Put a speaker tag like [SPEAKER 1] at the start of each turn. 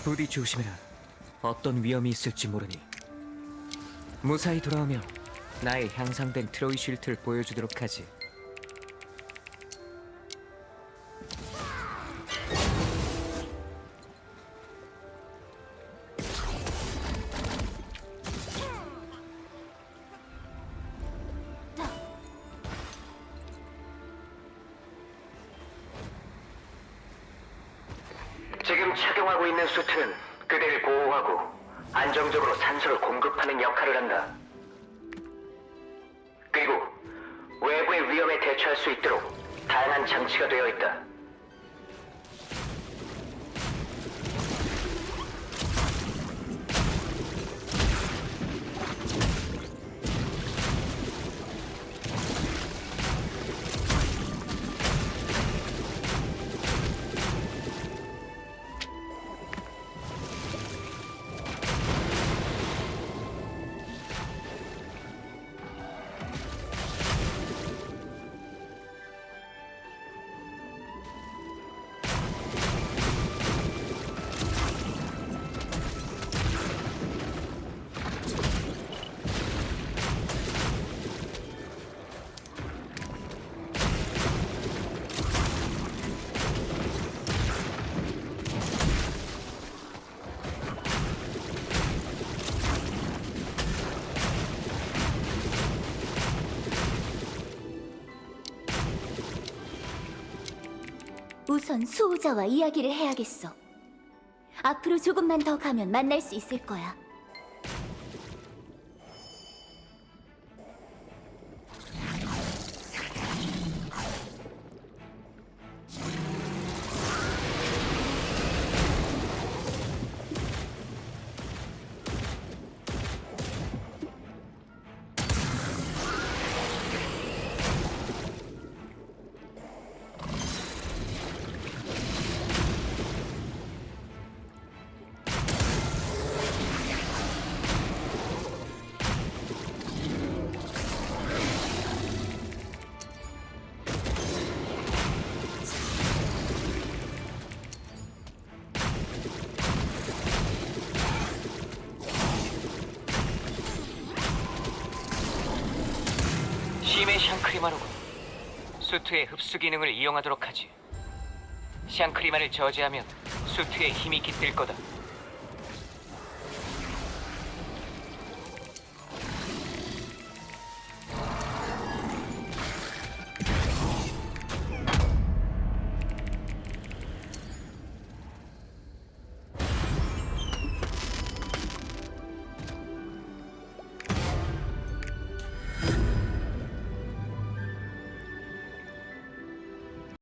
[SPEAKER 1] 부디 조심해라. 어떤 위험이 있을지 모르니. 무사히 돌아오며 나의 향상된 트로이 쉴트를 보여주도록 하지.
[SPEAKER 2] 지금 착용하고 있는 수트는 그대를 보호하고 안정적으로 산소를 공급하는 역할을 한다. 그리고 외부의 위험에 대처할 수 있도록 다양한 장치가 되어 있다.
[SPEAKER 3] 우선 수호자와 이야기를 해야겠어. 앞으로 조금만 더 가면 만날 수 있을 거야.
[SPEAKER 1] 심해 샹크리마노군. 수트의 흡수 기능을 이용하도록 하지. 샹크리마를 저지하면 수트에 힘이 깃들 거다.